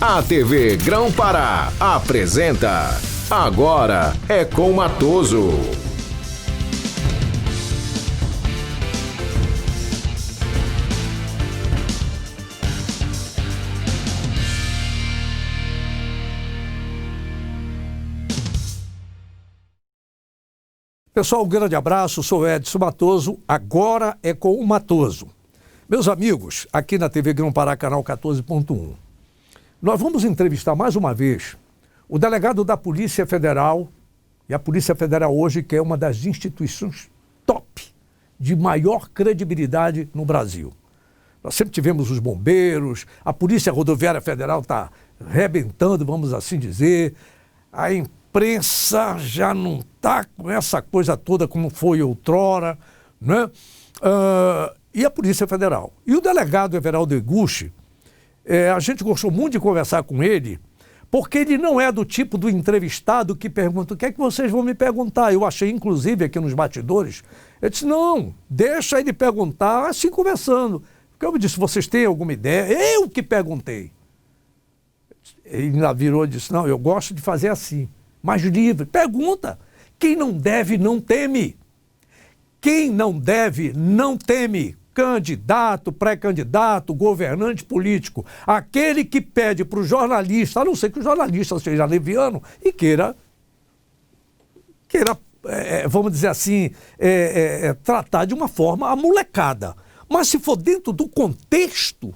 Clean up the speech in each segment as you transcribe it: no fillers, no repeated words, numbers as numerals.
A TV Grão-Pará apresenta Agora é com Matoso. Pessoal, um grande abraço, sou Edson Matoso, agora é com o Matoso. Meus amigos, aqui na TV Grão-Pará, canal 14.1, nós vamos entrevistar mais uma vez o delegado da Polícia Federal, e a Polícia Federal hoje que é uma das instituições top, de maior credibilidade no Brasil. Nós sempre tivemos os bombeiros, a Polícia Rodoviária Federal está arrebentando, vamos assim dizer, a imprensa já não está com essa coisa toda como foi outrora, né? E a Polícia Federal. E o delegado Everaldo Eguchi, a gente gostou muito de conversar com ele, porque ele não é do tipo do entrevistado que pergunta, o que é que vocês vão me perguntar? Eu achei, inclusive, aqui nos bastidores, eu disse, não, deixa ele perguntar, assim conversando. Porque eu me disse, vocês têm alguma ideia? Eu que perguntei. Ele ainda virou e disse, não, eu gosto de fazer assim, mais livre. Pergunta. Quem não deve, não teme. Quem não deve, não teme. Candidato, pré-candidato, governante político. Aquele que pede para o jornalista, a não ser que o jornalista seja leviano e queira vamos dizer assim, tratar de uma forma amolecada. Mas se for dentro do contexto,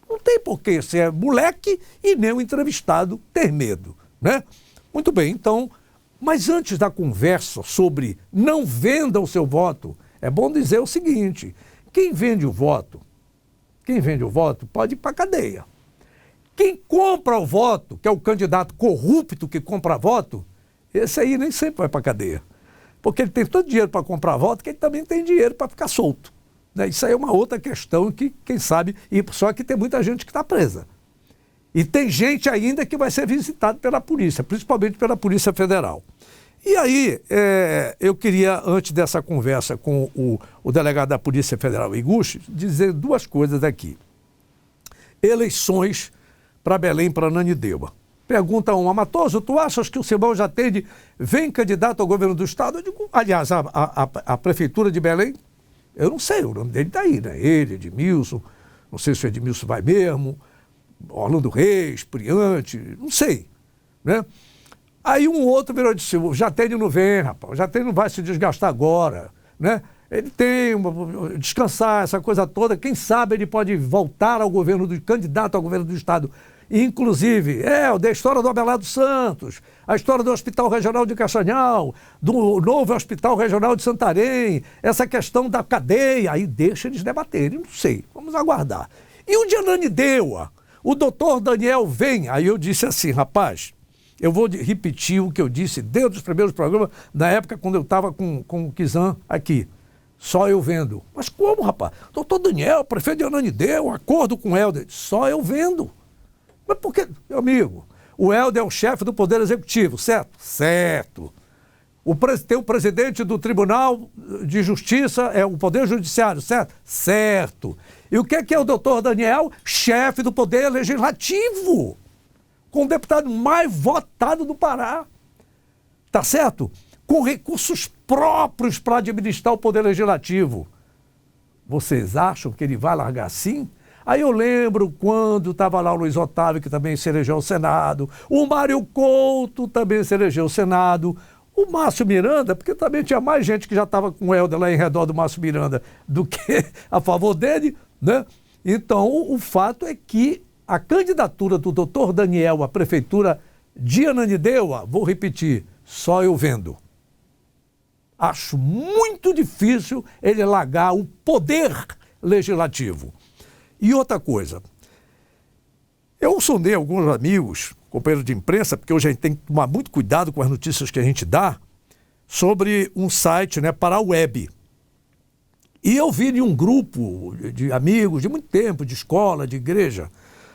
não tem porquê ser moleque e nem o entrevistado ter medo, né? Muito bem, então, mas antes da conversa sobre não venda o seu voto, é bom dizer o seguinte, quem vende o voto pode ir para a cadeia. Quem compra o voto, que é o candidato corrupto que compra voto, esse aí nem sempre vai para a cadeia. Porque ele tem todo dinheiro para comprar voto, que ele também tem dinheiro para ficar solto. Né? Isso aí é uma outra questão que, quem sabe, só que tem muita gente que está presa. E tem gente ainda que vai ser visitada pela polícia, principalmente pela Polícia Federal. E aí, eu queria, antes dessa conversa com o delegado da Polícia Federal, Eguchi, dizer duas coisas aqui. Eleições para Belém, para Ananindeua. Pergunta uma, Matoso, tu achas que o Simão Jatene vem candidato ao governo do estado? Eu digo, aliás, a prefeitura de Belém, eu não sei, o nome dele está aí, né? Ele, Edmilson, não sei se o Edmilson vai mesmo, Orlando Reis, Priante, não sei, né? Aí um outro virou e disse, o Jatene não vem, rapaz, o Jatene não vai se desgastar agora, né? Ele tem descansar, essa coisa toda, quem sabe ele pode voltar ao governo, candidato ao governo do estado. Inclusive, da história do Abelardo Santos, a história do Hospital Regional de Castanhal, do novo Hospital Regional de Santarém, essa questão da cadeia, aí deixa eles debaterem, não sei, vamos aguardar. E o de Ananindeua, o doutor Daniel vem, aí eu disse assim, rapaz, eu vou repetir o que eu disse dentro dos primeiros programas, na época quando eu estava com o Kizan aqui, só eu vendo. Mas como, rapaz? Doutor Daniel, prefeito de Ananindeua, acordo com o Helder, só eu vendo. Mas por quê, meu amigo? O Helder é o chefe do Poder Executivo, certo? Certo. Tem o presidente do Tribunal de Justiça, é o Poder Judiciário, certo? Certo. E o que é o doutor Daniel? Chefe do Poder Legislativo, com o deputado mais votado do Pará. Tá certo? Com recursos próprios para administrar o Poder Legislativo. Vocês acham que ele vai largar assim? Aí eu lembro quando estava lá o Luiz Otávio, que também se elegeu ao Senado, o Mário Couto também se elegeu ao Senado, o Márcio Miranda, porque também tinha mais gente que já estava com o Helder lá em redor do Márcio Miranda do que a favor dele, né? Então, o fato é que a candidatura do doutor Daniel à prefeitura de Ananindeua, vou repetir, só eu vendo. Acho muito difícil ele largar o poder legislativo. E outra coisa, eu sondei alguns amigos, companheiros de imprensa, porque hoje a gente tem que tomar muito cuidado com as notícias que a gente dá, sobre um site, né, para a web. E eu vi em um grupo de amigos de muito tempo, de escola, de igreja,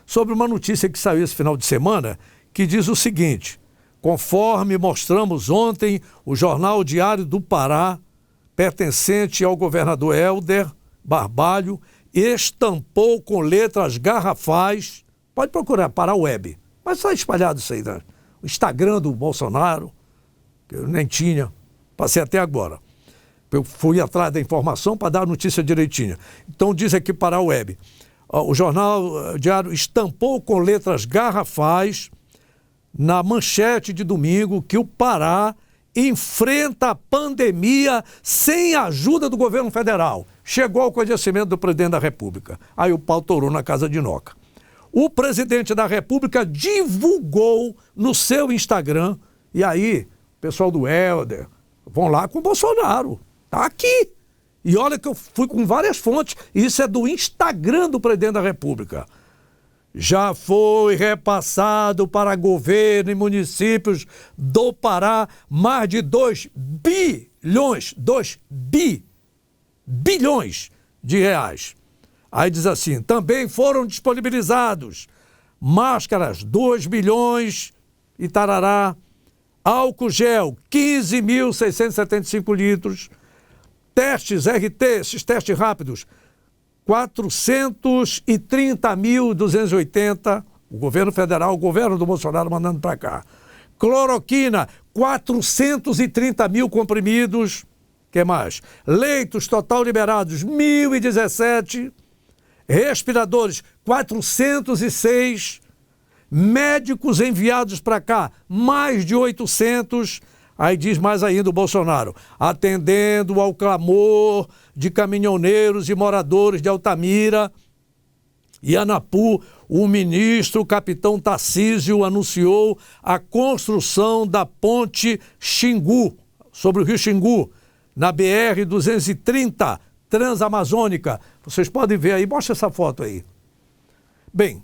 sobre uma notícia que saiu esse final de semana, que diz o seguinte, conforme mostramos ontem, o jornal Diário do Pará, pertencente ao governador Helder Barbalho, estampou com letras garrafais, Pode procurar, Pará Web. Mas está espalhado isso aí, né? O Instagram do Bolsonaro, que eu nem tinha, passei até agora. Eu fui atrás da informação para dar a notícia direitinha. Então diz aqui Pará Web. O jornal Diário estampou com letras garrafais na manchete de domingo que o Pará enfrenta a pandemia sem a ajuda do governo federal. Chegou ao conhecimento do presidente da República. Aí o pau torou na casa de Noca. O presidente da República divulgou no seu Instagram, e aí, pessoal do Helder, vão lá com o Bolsonaro. Tá aqui. E olha que eu fui com várias fontes. Isso é do Instagram do presidente da República. Já foi repassado para governo e municípios do Pará mais de 2 bilhões de reais. Aí diz assim, também foram disponibilizados máscaras, 2 bilhões e tarará, álcool gel, 15.675 litros, testes RT, esses testes rápidos, 430.280, o governo federal, o governo do Bolsonaro mandando para cá. Cloroquina, 430 mil comprimidos, que mais? Leitos total liberados, 1.017, respiradores, 406, médicos enviados para cá, mais de 800. Aí diz mais ainda o Bolsonaro, atendendo ao clamor de caminhoneiros e moradores de Altamira e Anapu, o ministro capitão Tarcísio anunciou a construção da ponte Xingu, sobre o rio Xingu, na BR-230, Transamazônica. Vocês podem ver aí, mostra essa foto aí. Bem,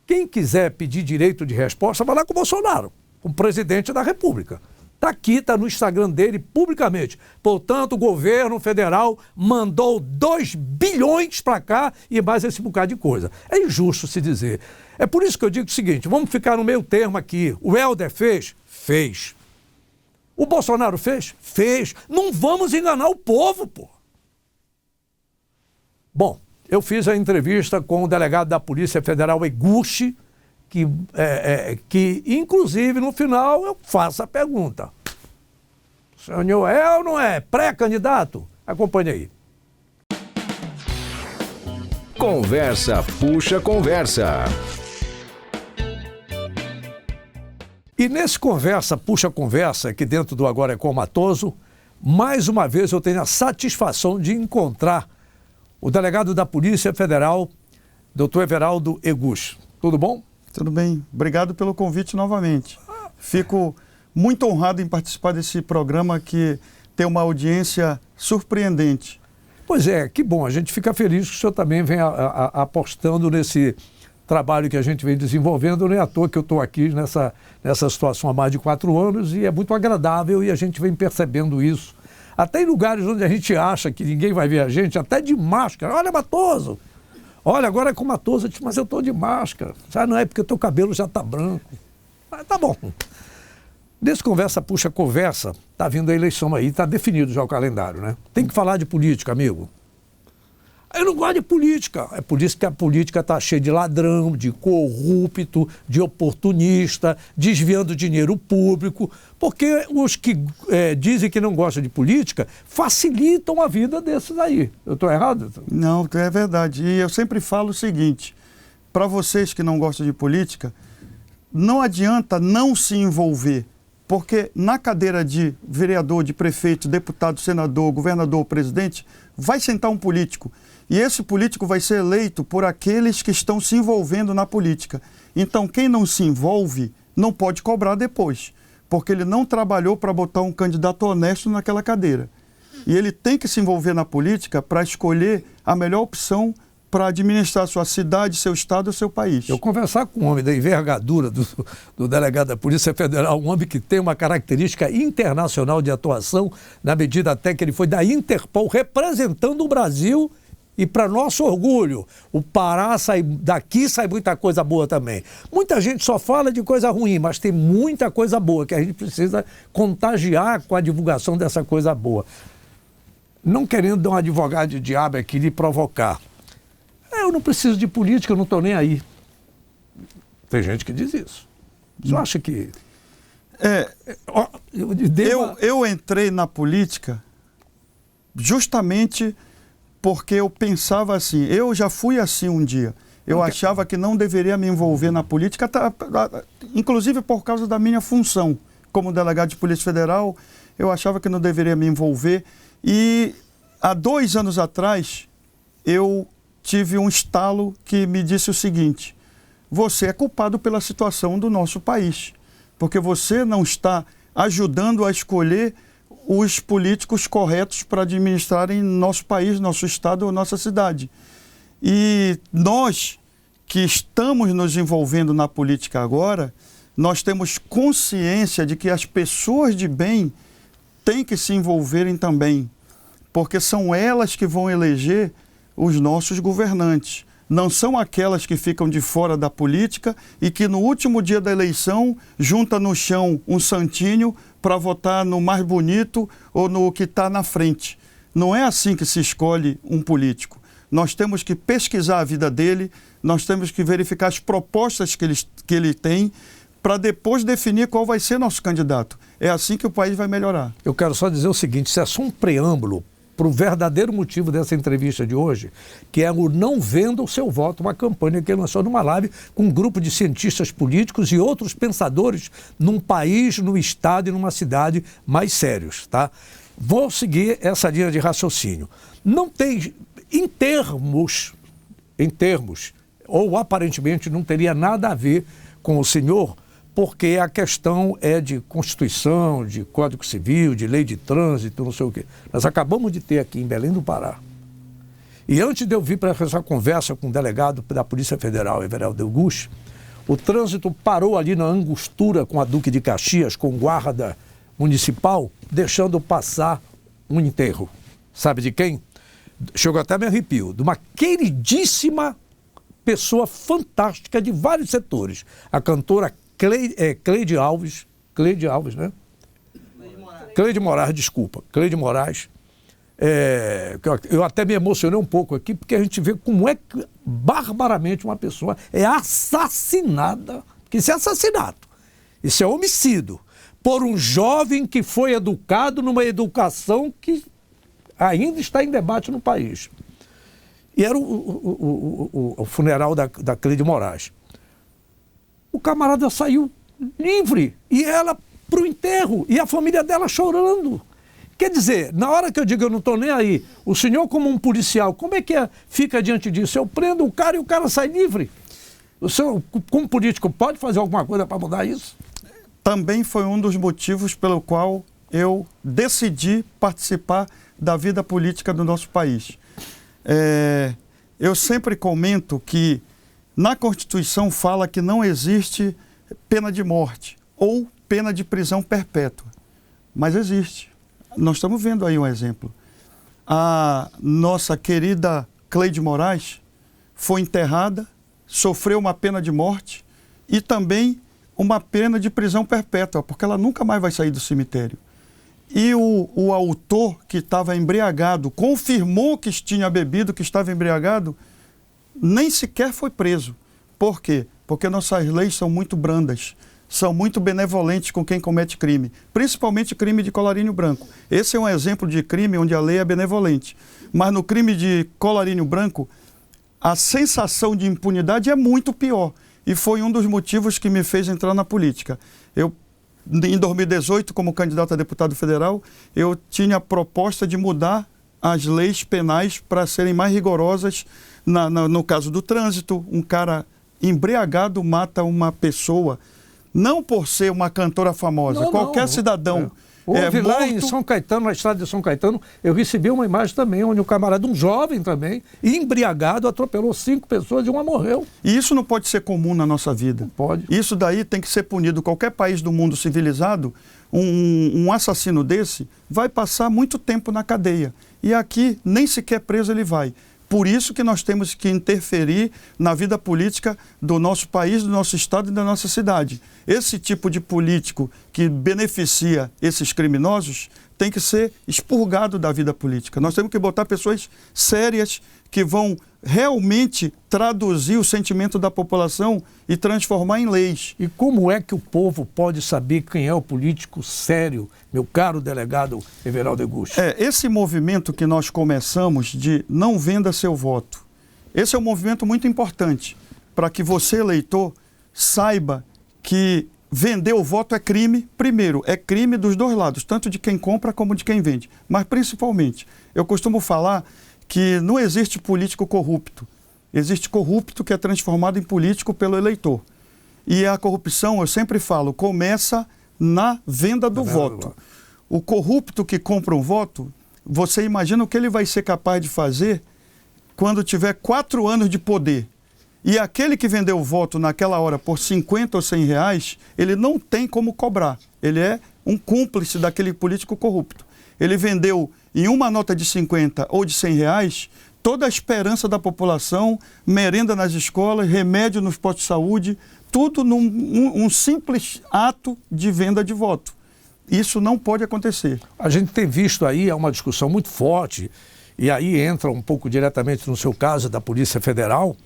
quem quiser pedir direito de resposta, vai lá com o Bolsonaro, com o presidente da República. Está aqui, está no Instagram dele publicamente. Portanto, o governo federal mandou 2 bilhões para cá e mais esse bocado de coisa. É injusto se dizer. É por isso que eu digo o seguinte, vamos ficar no meio termo aqui. O Helder fez? Fez. O Bolsonaro fez? Fez. Não vamos enganar o povo, pô. Bom, eu fiz a entrevista com o delegado da Polícia Federal, Eguchi, que inclusive, no final, eu faço a pergunta. O senhor é ou não é pré-candidato? Acompanhe aí. Conversa puxa conversa. E nesse Conversa puxa conversa, aqui dentro do Agora é com Matoso, mais uma vez eu tenho a satisfação de encontrar o delegado da Polícia Federal, doutor Everaldo Eguchi. Tudo bom? Tudo bem. Obrigado pelo convite novamente. Fico muito honrado em participar desse programa que tem uma audiência surpreendente. Pois é, que bom. A gente fica feliz que o senhor também vem apostando nesse trabalho que a gente vem desenvolvendo. Não é à toa que eu estou aqui nessa situação há mais de 4 anos e é muito agradável e a gente vem percebendo isso. Até em lugares onde a gente acha que ninguém vai ver a gente, até de máscara. Olha, Matoso! Olha, agora é com Matoso, mas eu estou de máscara. Já não é porque o teu cabelo já está branco. Mas tá bom. Nesse Conversa Puxa Conversa, está vindo a eleição aí, está definido já o calendário, né? Tem que falar de política, amigo. Eu não gosto de política. É por isso que a política está cheia de ladrão, de corrupto, de oportunista, desviando dinheiro público, porque os que dizem que não gostam de política facilitam a vida desses aí. Eu estou errado? Não, é verdade. E eu sempre falo o seguinte, para vocês que não gostam de política, não adianta não se envolver, porque na cadeira de vereador, de prefeito, deputado, senador, governador, presidente, vai sentar um político. E esse político vai ser eleito por aqueles que estão se envolvendo na política. Então, quem não se envolve não pode cobrar depois, porque ele não trabalhou para botar um candidato honesto naquela cadeira. E ele tem que se envolver na política para escolher a melhor opção para administrar sua cidade, seu estado ou seu país. Eu conversar com um homem da envergadura do delegado da Polícia Federal, um homem que tem uma característica internacional de atuação, na medida até que ele foi da Interpol, representando o Brasil. E para nosso orgulho, o Pará daqui sai muita coisa boa também. Muita gente só fala de coisa ruim, mas tem muita coisa boa que a gente precisa contagiar com a divulgação dessa coisa boa. Não querendo dar um advogado de diabo aqui lhe provocar. Eu não preciso de política, eu não estou nem aí. Tem gente que diz isso. Você acha que... Eu entrei na política justamente porque eu pensava assim, eu já fui assim um dia. Eu achava que não deveria me envolver na política, inclusive por causa da minha função como delegado de Polícia Federal, eu achava que não deveria me envolver. E há 2 anos atrás, eu tive um estalo que me disse o seguinte: você é culpado pela situação do nosso país, porque você não está ajudando a escolher os políticos corretos para administrarem nosso país, nosso estado ou nossa cidade. E nós que estamos nos envolvendo na política agora, nós temos consciência de que as pessoas de bem têm que se envolverem também, porque são elas que vão eleger os nossos governantes. Não são aquelas que ficam de fora da política e que no último dia da eleição junta no chão um santinho para votar no mais bonito ou no que está na frente. Não é assim que se escolhe um político. Nós temos que pesquisar a vida dele, nós temos que verificar as propostas que ele tem para depois definir qual vai ser nosso candidato. É assim que o país vai melhorar. Eu quero só dizer o seguinte, isso é só um preâmbulo para o verdadeiro motivo dessa entrevista de hoje, que é o Não Venda o Seu Voto, uma campanha que ele lançou numa live com um grupo de cientistas políticos e outros pensadores num país, num estado e numa cidade mais sérios, tá? Vou seguir essa linha de raciocínio. Não tem, em termos, ou aparentemente não teria nada a ver com o senhor, porque a questão é de Constituição, de Código Civil, de lei de trânsito, não sei o quê. Nós acabamos de ter aqui em Belém do Pará. E antes de eu vir para essa conversa com o delegado da Polícia Federal, Everaldo Augusto, o trânsito parou ali na angostura com a Duque de Caxias, com guarda municipal, deixando passar um enterro. Sabe de quem? Chegou até me arrepio. De uma queridíssima pessoa fantástica de vários setores. A cantora Cleide Alves, né? Cleide Moraes, desculpa. Cleide Moraes. Eu até me emocionei um pouco aqui, porque a gente vê como é que barbaramente uma pessoa é assassinada. Porque isso é assassinato. Isso é homicídio. Por um jovem que foi educado numa educação que ainda está em debate no país. E era o funeral da Cleide Moraes. O camarada saiu livre e ela para o enterro e a família dela chorando. Quer dizer, na hora que eu digo eu não estou nem aí, o senhor como um policial, como é que fica diante disso? Eu prendo o cara e o cara sai livre. O senhor, como político, pode fazer alguma coisa para mudar isso? Também foi um dos motivos pelo qual eu decidi participar da vida política do nosso país. Eu sempre comento que na Constituição fala que não existe pena de morte ou pena de prisão perpétua, mas existe. Nós estamos vendo aí um exemplo. A nossa querida Cleide Moraes foi enterrada, sofreu uma pena de morte e também uma pena de prisão perpétua, porque ela nunca mais vai sair do cemitério. E o autor que estava embriagado, confirmou que tinha bebido, que estava embriagado, nem sequer foi preso. Por quê? Porque nossas leis são muito brandas, são muito benevolentes com quem comete crime, principalmente crime de colarinho branco. Esse é um exemplo de crime onde a lei é benevolente. Mas no crime de colarinho branco, a sensação de impunidade é muito pior. E foi um dos motivos que me fez entrar na política. Em 2018, como candidato a deputado federal, eu tinha a proposta de mudar as leis penais para serem mais rigorosas. No caso do trânsito, um cara embriagado mata uma pessoa, não por ser uma cantora famosa, qualquer cidadão. Houve lá morto. em São Caetano, na estrada de São Caetano, eu recebi uma imagem também, onde um camarada, um jovem também, embriagado, atropelou 5 pessoas e uma morreu. E isso não pode ser comum na nossa vida. Não pode. Isso daí tem que ser punido. Qualquer país do mundo civilizado, um assassino desse vai passar muito tempo na cadeia. E aqui, nem sequer preso ele vai. Por isso que nós temos que interferir na vida política do nosso país, do nosso estado e da nossa cidade. Esse tipo de político que beneficia esses criminosos tem que ser expurgado da vida política. Nós temos que botar pessoas sérias que vão realmente traduzir o sentimento da população e transformar em leis. E como é que o povo pode saber quem é o político sério, meu caro delegado Everaldo Eguchi? Esse movimento que nós começamos de não venda seu voto, esse é um movimento muito importante para que você, eleitor, saiba que vender o voto é crime. Primeiro, é crime dos dois lados, tanto de quem compra como de quem vende. Mas, principalmente, eu costumo falar que não existe político corrupto. Existe corrupto que é transformado em político pelo eleitor. E a corrupção, eu sempre falo, começa na venda do voto. O corrupto que compra um voto, você imagina o que ele vai ser capaz de fazer quando tiver 4 anos de poder. E aquele que vendeu o voto naquela hora por 50 ou 100 reais, ele não tem como cobrar. Ele é um cúmplice daquele político corrupto. Ele vendeu em uma nota de 50 ou de 100 reais toda a esperança da população, merenda nas escolas, remédio nos postos de saúde, tudo num simples ato de venda de voto. Isso não pode acontecer. A gente tem visto aí, é uma discussão muito forte, e aí entra um pouco diretamente no seu caso da Polícia Federal,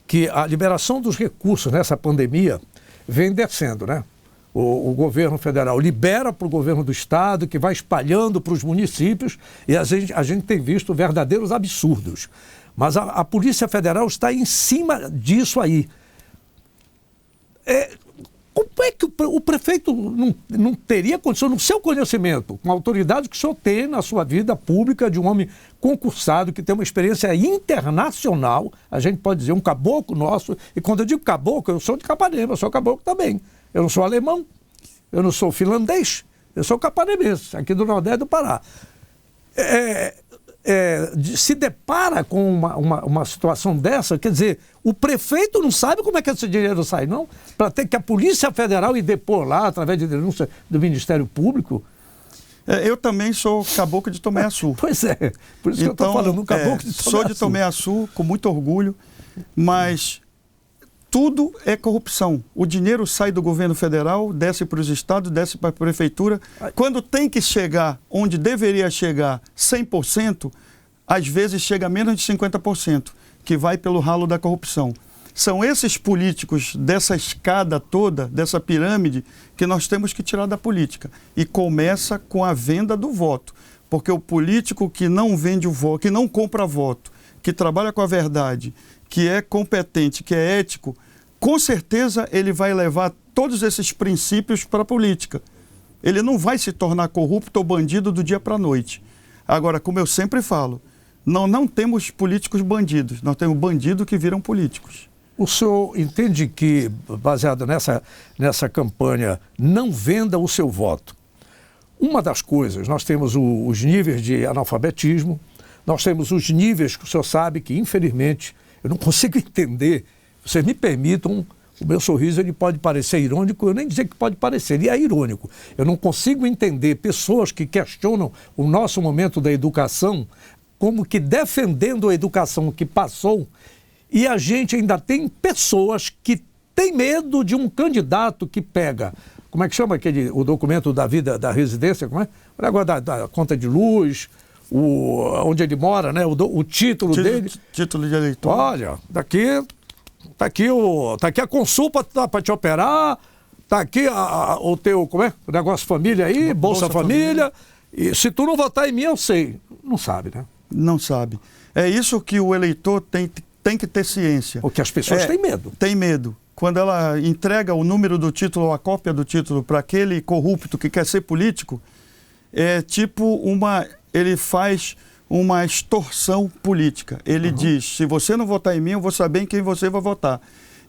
que a liberação dos recursos nessa pandemia vem descendo, né? O governo federal libera para o governo do estado, que vai espalhando para os municípios, e a gente tem visto verdadeiros absurdos. Mas a Polícia Federal está em cima disso aí. Como é que o prefeito não teria condição, no seu conhecimento, com a autoridade que o senhor tem na sua vida pública, de um homem concursado, que tem uma experiência internacional, a gente pode dizer um caboclo nosso, e quando eu digo caboclo, eu sou de Capanema, eu sou caboclo também. Eu não sou alemão, eu não sou finlandês, eu sou capanemense, aqui do Nordeste do Pará. Se depara com uma situação dessa, quer dizer, o prefeito não sabe como é que esse dinheiro sai, não? Para ter que a Polícia Federal ir depor lá, através de denúncia do Ministério Público. Eu também sou caboclo de Tomé-Açu. Pois é, por isso que eu estou falando, um caboclo de Tomé-Açu. Sou de Tomé-Açu, com muito orgulho, mas tudo é corrupção. O dinheiro sai do governo federal, desce para os estados, desce para a prefeitura. Quando tem que chegar onde deveria chegar 100%, às vezes chega a menos de 50%, que vai pelo ralo da corrupção. São esses políticos dessa escada toda, dessa pirâmide, que nós temos que tirar da política. E começa com a venda do voto. Porque o político que não vende o voto, que não compra voto, que trabalha com a verdade, que é competente, que é ético, com certeza ele vai levar todos esses princípios para a política. Ele não vai se tornar corrupto ou bandido do dia para a noite. Agora, como eu sempre falo, não temos políticos bandidos, nós temos bandidos que viram políticos. O senhor entende que, baseado nessa campanha, não venda o seu voto? Uma das coisas, nós temos os níveis de analfabetismo, nós temos os níveis que o senhor sabe que, infelizmente, eu não consigo entender. Vocês me permitam, o meu sorriso ele pode parecer irônico, eu nem dizer que pode parecer, ele é irônico. Eu não consigo entender pessoas que questionam o nosso momento da educação como que defendendo a educação que passou, e a gente ainda tem pessoas que têm medo de um candidato que pega, como é que chama o documento da vida, da residência, como é? O negócio da conta de luz, onde ele mora, né? O título dele. Título de eleitor. Olha, tá aqui a consulta para te operar, tá aqui o teu, como é? O negócio família aí, Bolsa Família. E se tu não votar em mim, eu sei. Não sabe, né? Não sabe. É isso que o eleitor tem que ter ciência. Porque as pessoas têm medo. Tem medo. Quando ela entrega o número do título ou a cópia do título para aquele corrupto que quer ser político, é tipo ele faz uma extorsão política. Ele diz, se você não votar em mim, eu vou saber em quem você vai votar.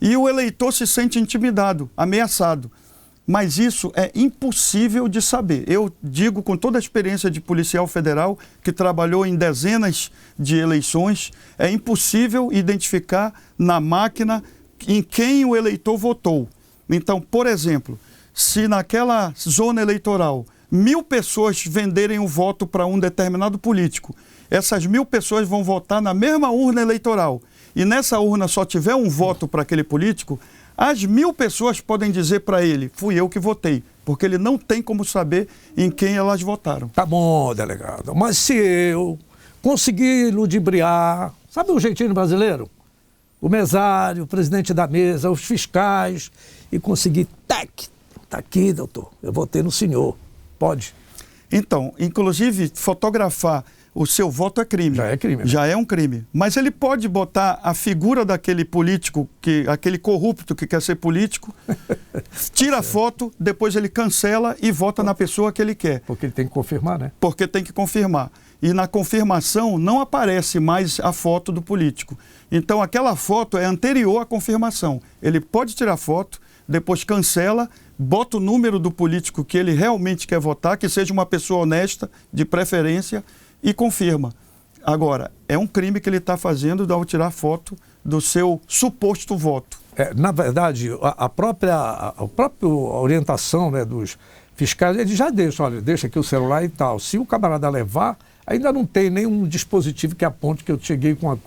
E o eleitor se sente intimidado, ameaçado. Mas isso é impossível de saber. Eu digo com toda a experiência de policial federal, que trabalhou em dezenas de eleições, é impossível identificar na máquina em quem o eleitor votou. Então, por exemplo, se naquela zona eleitoral 1.000 pessoas venderem o voto para um determinado político, essas 1.000 pessoas vão votar na mesma urna eleitoral, e nessa urna só tiver um voto para aquele político, as 1.000 pessoas podem dizer para ele, fui eu que votei, porque ele não tem como saber em quem elas votaram. Tá bom, delegado. Mas se eu conseguir ludibriar, sabe o jeitinho brasileiro? O mesário, o presidente da mesa, os fiscais, e conseguir, tá aqui, doutor, eu votei no senhor. Pode? Então, inclusive, fotografar o seu voto é crime. Já é crime. Já é um crime. Mas ele pode botar a figura daquele político, aquele corrupto que quer ser político, tira a foto, depois ele cancela e vota na pessoa que ele quer. Porque ele tem que confirmar, né? Porque tem que confirmar. E na confirmação não aparece mais a foto do político. Então aquela foto é anterior à confirmação. Ele pode tirar foto, depois cancela, bota o número do político que ele realmente quer votar, que seja uma pessoa honesta, de preferência, e confirma. Agora, é um crime que ele está fazendo ao tirar foto do seu suposto voto. Na verdade, a própria orientação, né, dos fiscais, eles já deixam, olha, deixa aqui o celular e tal. Se o camarada levar, ainda não tem nenhum dispositivo que aponte que eu cheguei com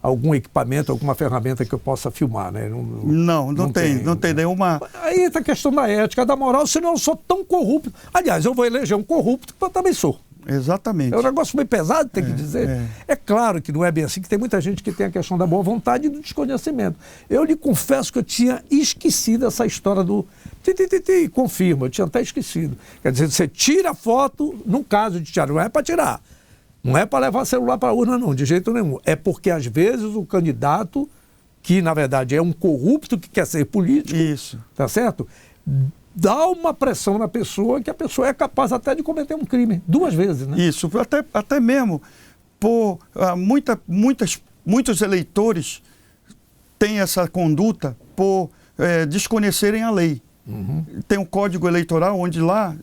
algum equipamento, alguma ferramenta que eu possa filmar, né? Não tem nenhuma... Aí está a questão da ética, da moral, senão eu sou tão corrupto. Aliás, eu vou eleger um corrupto que eu também sou. Exatamente. É um negócio meio pesado, tem que dizer. É claro que não é bem assim, que tem muita gente que tem a questão da boa vontade e do desconhecimento. Eu lhe confesso que eu tinha esquecido essa história do... Confirma, eu tinha até esquecido. Quer dizer, você tira a foto, no caso de tirar, não é para tirar. Não é para levar celular para a urna, não, de jeito nenhum. É porque, às vezes, o candidato, que na verdade é um corrupto que quer ser político, isso, tá certo? Dá uma pressão na pessoa que a pessoa é capaz até de cometer um crime, 2 vezes, né? Isso, até mesmo por muitos eleitores têm essa conduta por desconhecerem a lei. Uhum. Tem um código eleitoral onde lá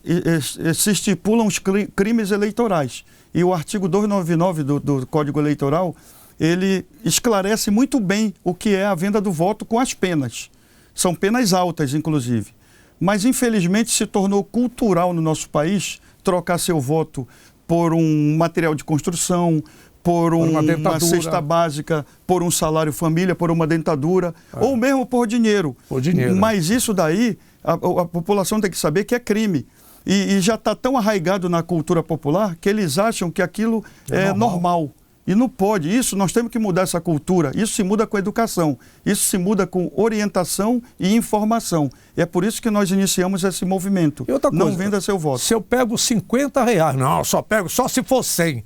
se estipulam os crimes eleitorais. E o artigo 299 do Código Eleitoral, ele esclarece muito bem o que é a venda do voto com as penas. São penas altas, inclusive. Mas, infelizmente, se tornou cultural no nosso país trocar seu voto por um material de construção, por uma cesta básica, por um salário família, por uma dentadura, ou mesmo por dinheiro. Por dinheiro. Mas isso daí, a população tem que saber que é crime. E já está tão arraigado na cultura popular que eles acham que aquilo é normal. E não pode. Isso, nós temos que mudar essa cultura. Isso se muda com educação. Isso se muda com orientação e informação. E é por isso que nós iniciamos esse movimento. E outra coisa, não venda seu voto. Se eu pego R$50, não, só pego só se for 100.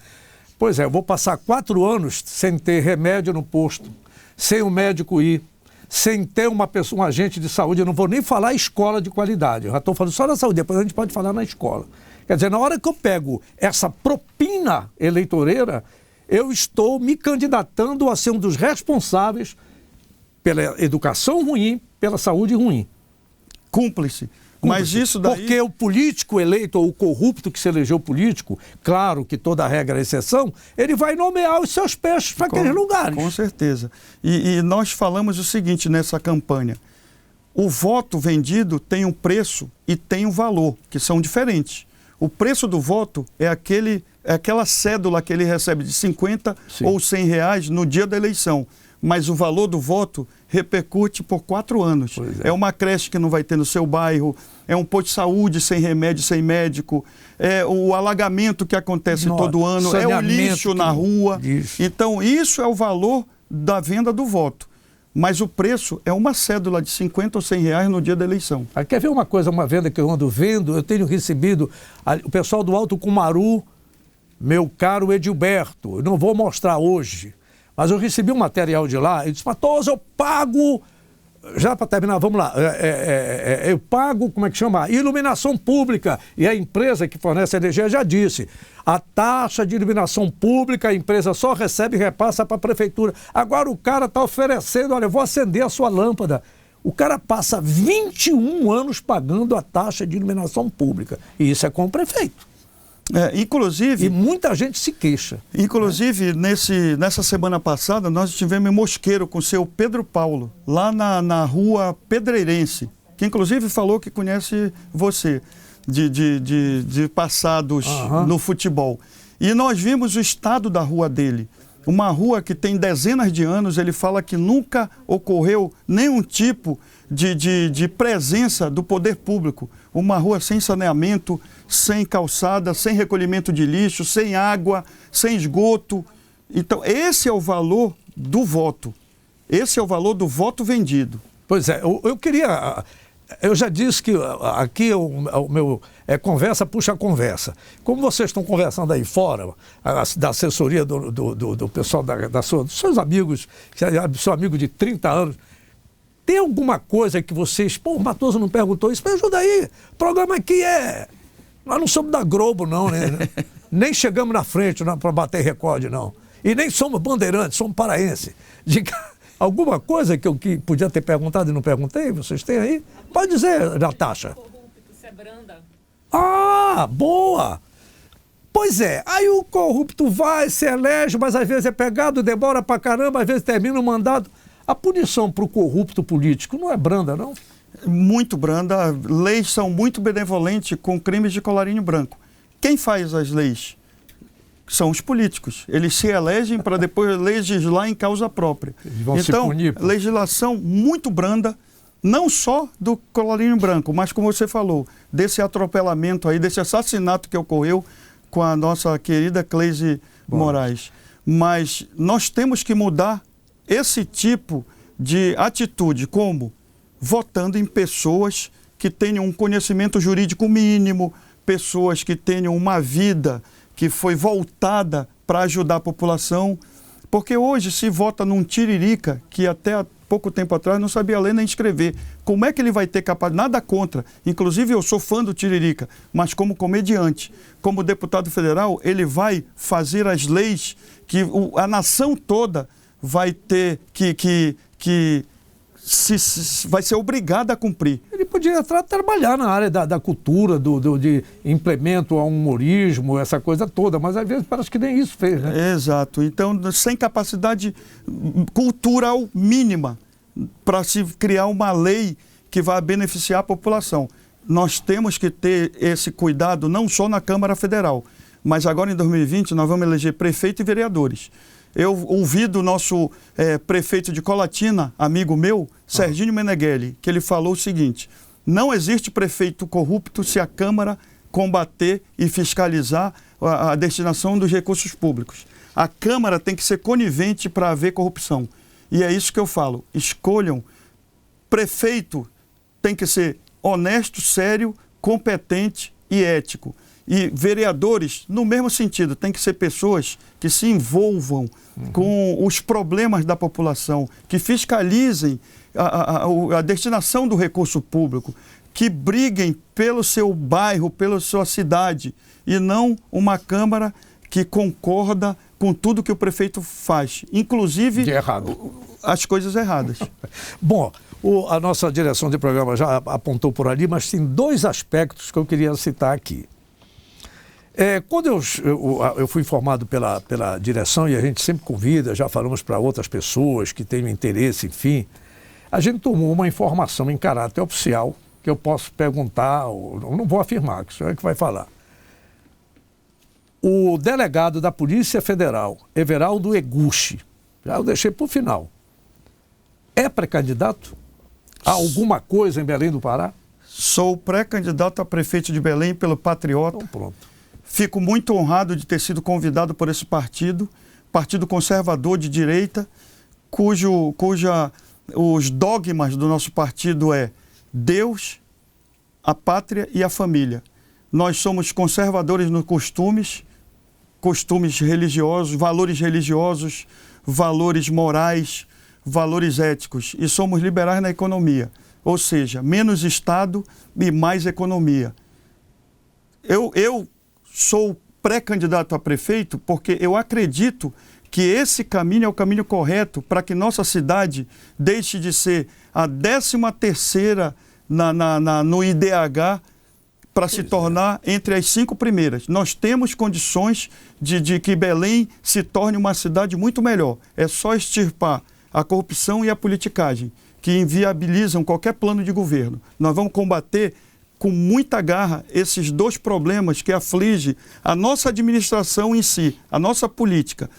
Pois é, eu vou passar 4 anos sem ter remédio no posto, sem o médico ir, sem ter um agente de saúde. Eu não vou nem falar escola de qualidade. Eu já estou falando só na saúde, depois a gente pode falar na escola. Quer dizer, na hora que eu pego essa propina eleitoreira, eu estou me candidatando a ser um dos responsáveis pela educação ruim, pela saúde ruim. Cúmplice. Mas isso daí... Porque o político eleito, ou o corrupto que se elegeu político, claro que toda regra é exceção, ele vai nomear os seus peixes para aqueles lugares. Com certeza. E nós falamos o seguinte nessa campanha. O voto vendido tem um preço e tem um valor, que são diferentes. O preço do voto é aquela cédula que ele recebe de 50 ou R$100 no dia da eleição. Mas o valor do voto repercute por 4 anos. É uma creche que não vai ter no seu bairro, é um posto de saúde sem remédio, sem médico, é o alagamento que acontece todo ano, é o lixo na rua. Então, isso é o valor da venda do voto. Mas o preço é uma cédula de 50 ou R$100 no dia da eleição. Quer ver uma coisa, uma venda que eu ando vendo? Eu tenho recebido o pessoal do Alto Cumaru, meu caro Edilberto, eu não vou mostrar hoje, mas eu recebi um material de lá e disse, Matoso, eu pago, já para terminar, vamos lá, eu pago, como é que chama? Iluminação pública. E a empresa que fornece energia já disse, a taxa de iluminação pública, a empresa só recebe e repassa para a prefeitura. Agora o cara está oferecendo, olha, eu vou acender a sua lâmpada. O cara passa 21 anos pagando a taxa de iluminação pública. E isso é com o prefeito. Inclusive... E muita gente se queixa. Inclusive, nessa semana passada, nós estivemos em Mosqueiro com o seu Pedro Paulo, lá na rua Pedreirense, que inclusive falou que conhece você, de passados no futebol. E nós vimos o estado da rua dele. Uma rua que tem dezenas de anos, ele fala que nunca ocorreu nenhum tipo de presença do poder público. Uma rua sem saneamento, sem calçada, sem recolhimento de lixo, sem água, sem esgoto. Então, esse é o valor do voto. Esse é o valor do voto vendido. Pois é, eu queria... Eu já disse que aqui o meu conversa puxa conversa. Como vocês estão conversando aí fora, da assessoria do pessoal dos seus amigos, seu amigo de 30 anos, tem alguma coisa que vocês... Pô, o Matoso não perguntou isso, me ajuda aí. O programa aqui nós não somos da Globo, não, né? Nem chegamos na frente para bater recorde, não. E nem somos bandeirantes, somos paraense. Alguma coisa que eu podia ter perguntado e não perguntei, vocês têm aí? Pode dizer, Natasha. Corrupto, se é branda. Ah, boa! Pois é, aí o corrupto vai, se elege, mas às vezes é pegado, demora pra caramba, às vezes termina o mandato. A punição pro corrupto político não é branda, não? Muito branda. Leis são muito benevolentes com crimes de colarinho branco. Quem faz as leis? São os políticos. Eles se elegem para depois legislar em causa própria. Eles vão então, se punir, pô. Legislação muito branda, não só do colarinho branco, mas como você falou, desse atropelamento aí, desse assassinato que ocorreu com a nossa querida Cleise Moraes. Mas nós temos que mudar esse tipo de atitude, como votando em pessoas que tenham um conhecimento jurídico mínimo, pessoas que tenham uma vida que foi voltada para ajudar a população, porque hoje se vota num tiririca que até há pouco tempo atrás não sabia ler nem escrever. Como é que ele vai ter capacidade? Nada contra. Inclusive eu sou fã do tiririca, mas como comediante, como deputado federal, ele vai fazer as leis que a nação toda vai ter vai ser obrigada a cumprir. Ele podia trabalhar na área da cultura, de implemento ao humorismo, essa coisa toda, mas às vezes parece que nem isso fez, né? Exato. Então, sem capacidade cultural mínima para se criar uma lei que vai beneficiar a população. Nós temos que ter esse cuidado não só na Câmara Federal, mas agora em 2020 nós vamos eleger prefeito e vereadores. Eu ouvi do nosso prefeito de Colatina, amigo meu, Serginho Meneghelli, que ele falou o seguinte: não existe prefeito corrupto se a Câmara combater e fiscalizar a destinação dos recursos públicos. A Câmara tem que ser conivente para haver corrupção. E é isso que eu falo. Escolham. Prefeito tem que ser honesto, sério, competente e ético. E vereadores, no mesmo sentido, tem que ser pessoas que se envolvam com os problemas da população, que fiscalizem a destinação do recurso público, que briguem pelo seu bairro, pela sua cidade, e não uma Câmara que concorda com tudo que o prefeito faz, inclusive de errado. As coisas erradas. Bom, a nossa direção de programa já apontou por ali, mas tem dois aspectos que eu queria citar aqui. Quando eu fui informado pela direção, e a gente sempre convida, já falamos para outras pessoas que tenham interesse, enfim, a gente tomou uma informação em caráter oficial, que eu posso perguntar, ou não vou afirmar, que o senhor é que vai falar. O delegado da Polícia Federal, Everaldo Eguchi, já eu deixei para o final, é pré-candidato a alguma coisa em Belém do Pará? Sou pré-candidato a prefeito de Belém pelo Patriota. Então pronto. Fico muito honrado de ter sido convidado por esse partido conservador de direita, os dogmas do nosso partido é Deus, a pátria e a família. Nós somos conservadores nos costumes religiosos, valores morais, valores éticos, e somos liberais na economia, ou seja, menos Estado e mais economia. Eu sou pré-candidato a prefeito porque eu acredito que esse caminho é o caminho correto para que nossa cidade deixe de ser a 13ª no IDH para se tornar entre as 5 primeiras. Nós temos condições de que Belém se torne uma cidade muito melhor. É só extirpar a corrupção e a politicagem, que inviabilizam qualquer plano de governo. Nós vamos combater com muita garra esses dois problemas que afligem a nossa administração em si, a nossa política.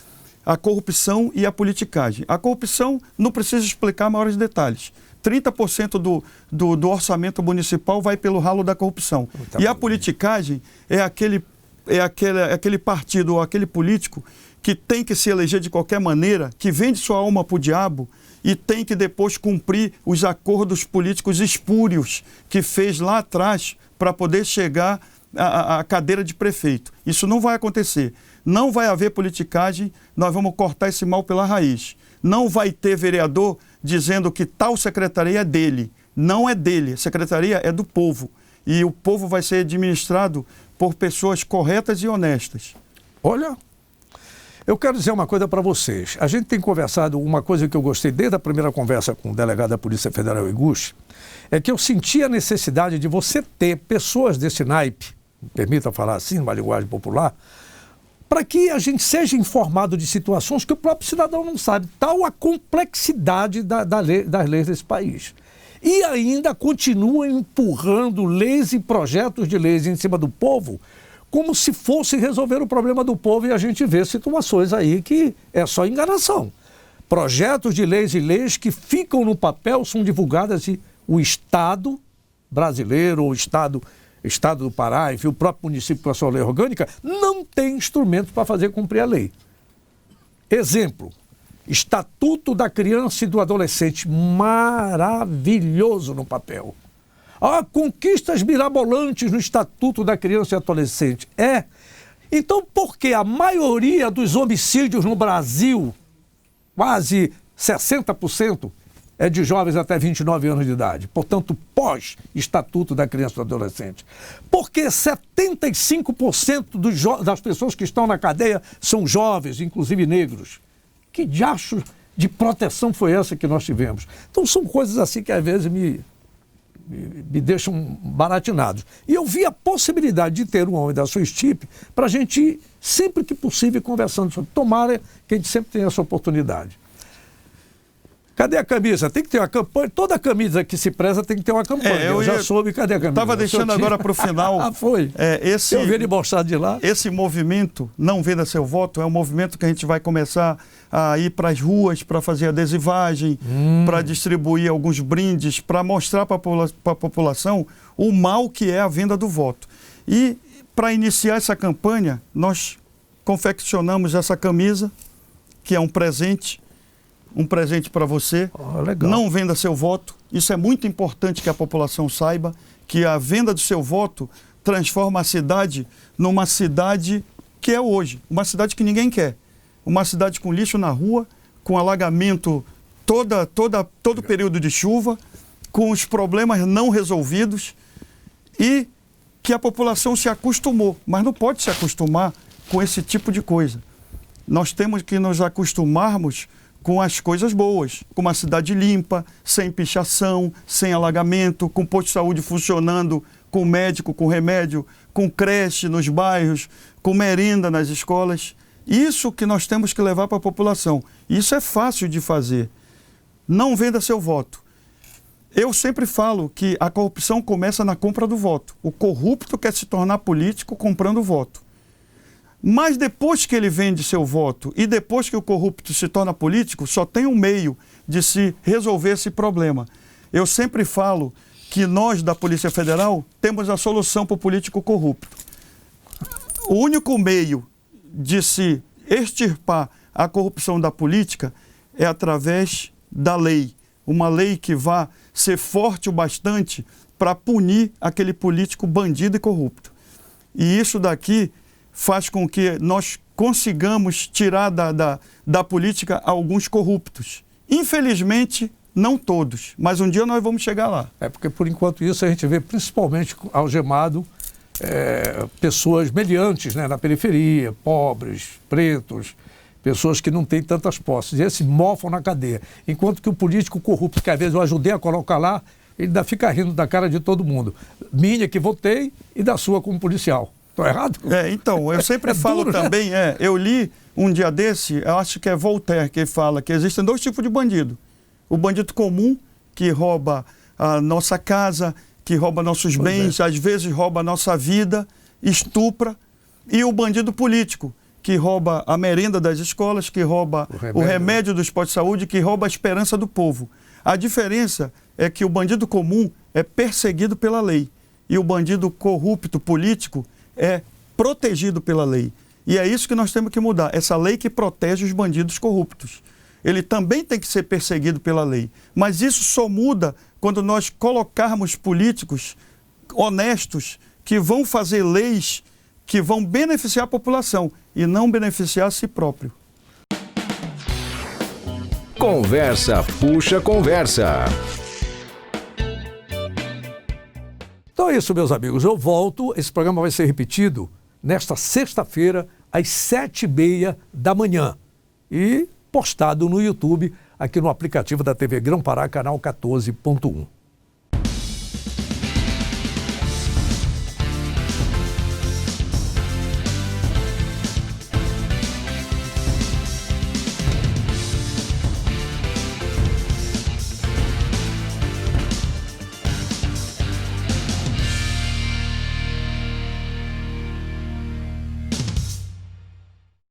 a corrupção e a politicagem. A corrupção não precisa explicar maiores detalhes. 30% do orçamento municipal vai pelo ralo da corrupção. E a politicagem é aquele partido ou aquele político que tem que se eleger de qualquer maneira, que vende sua alma para o diabo e tem que depois cumprir os acordos políticos espúrios que fez lá atrás para poder chegar à cadeira de prefeito. Isso não vai acontecer. Não vai haver politicagem, nós vamos cortar esse mal pela raiz. Não vai ter vereador dizendo que tal secretaria é dele. Não é dele, a secretaria é do povo. E o povo vai ser administrado por pessoas corretas e honestas. Olha, eu quero dizer uma coisa para vocês. A gente tem conversado, uma coisa que eu gostei desde a primeira conversa com o delegado da Polícia Federal, Iguchi, é que eu senti a necessidade de você ter pessoas desse naipe, me permita falar assim, numa linguagem popular, para que a gente seja informado de situações que o próprio cidadão não sabe. Tal a complexidade das leis desse país. E ainda continua empurrando leis e projetos de leis em cima do povo, como se fosse resolver o problema do povo, e a gente vê situações aí que é só enganação. Projetos de leis e leis que ficam no papel, são divulgadas e o Estado brasileiro, ou o Estado do Pará, enfim, o próprio município com a sua lei orgânica, não tem instrumentos para fazer cumprir a lei. Exemplo, Estatuto da Criança e do Adolescente, maravilhoso no papel. Há conquistas mirabolantes no Estatuto da Criança e Adolescente. Então, por que a maioria dos homicídios no Brasil, quase 60%, é de jovens até 29 anos de idade, portanto, pós-Estatuto da Criança e do Adolescente? Porque 75% das pessoas que estão na cadeia são jovens, inclusive negros. Que diacho de proteção foi essa que nós tivemos? Então, são coisas assim que às vezes me deixam baratinados. E eu vi a possibilidade de ter um homem da sua estipe para a gente ir, sempre que possível, conversando sobre. Tomara que a gente sempre tenha essa oportunidade. Cadê a camisa? Tem que ter uma campanha. Toda camisa que se preza tem que ter uma campanha. Eu já soube, cadê a camisa? Estava deixando agora para o final. Foi. Eu vi ele mostrar de lá. Esse movimento, Não Venda Seu Voto, é um movimento que a gente vai começar a ir para as ruas para fazer adesivagem, para distribuir alguns brindes, para mostrar para a população o mal que é a venda do voto. E para iniciar essa campanha, nós confeccionamos essa camisa, que é um presente para você. Legal. Não venda seu voto. Isso é muito importante que a população saiba, que a venda do seu voto transforma a cidade numa cidade que é hoje, uma cidade que ninguém quer. Uma cidade com lixo na rua, com alagamento todo período de chuva, com os problemas não resolvidos, e que a população se acostumou, mas não pode se acostumar com esse tipo de coisa. Nós temos que nos acostumarmos com as coisas boas, com uma cidade limpa, sem pichação, sem alagamento, com posto de saúde funcionando, com médico, com remédio, com creche nos bairros, com merenda nas escolas. Isso que nós temos que levar para a população. Isso é fácil de fazer. Não venda seu voto. Eu sempre falo que a corrupção começa na compra do voto. O corrupto quer se tornar político comprando voto. Mas depois que ele vende seu voto e depois que o corrupto se torna político, só tem um meio de se resolver esse problema. Eu sempre falo que nós, da Polícia Federal, temos a solução para o político corrupto. O único meio de se extirpar a corrupção da política é através da lei. Uma lei que vá ser forte o bastante para punir aquele político bandido e corrupto. E isso daqui faz com que nós consigamos tirar da política alguns corruptos. Infelizmente, não todos, mas um dia nós vamos chegar lá. Porque por enquanto isso a gente vê principalmente algemado pessoas meliantes, né, na periferia, pobres, pretos, pessoas que não têm tantas posses, e esses mofam na cadeia. Enquanto que o político corrupto, que às vezes eu ajudei a colocar lá, ele ainda fica rindo da cara de todo mundo. Minha que votei e da sua como policial. Estou errado? Então, eu sempre falo duro, também, né? Eu li um dia desse, eu acho que é Voltaire que fala que existem dois tipos de bandido. O bandido comum, que rouba a nossa casa, que rouba nossos bens, às vezes rouba a nossa vida, estupra. E o bandido político, que rouba a merenda das escolas, que rouba o remédio dos postos de saúde, que rouba a esperança do povo. A diferença é que o bandido comum é perseguido pela lei e o bandido corrupto político é protegido pela lei. E é isso que nós temos que mudar, essa lei que protege os bandidos corruptos. Ele também tem que ser perseguido pela lei. Mas isso só muda quando nós colocarmos políticos honestos que vão fazer leis que vão beneficiar a população e não beneficiar a si próprio. Conversa puxa conversa. Então é isso, meus amigos. Eu volto. Esse programa vai ser repetido nesta sexta-feira, às 7h30 da manhã. E postado no YouTube, aqui no aplicativo da TV Grão-Pará, canal 14.1.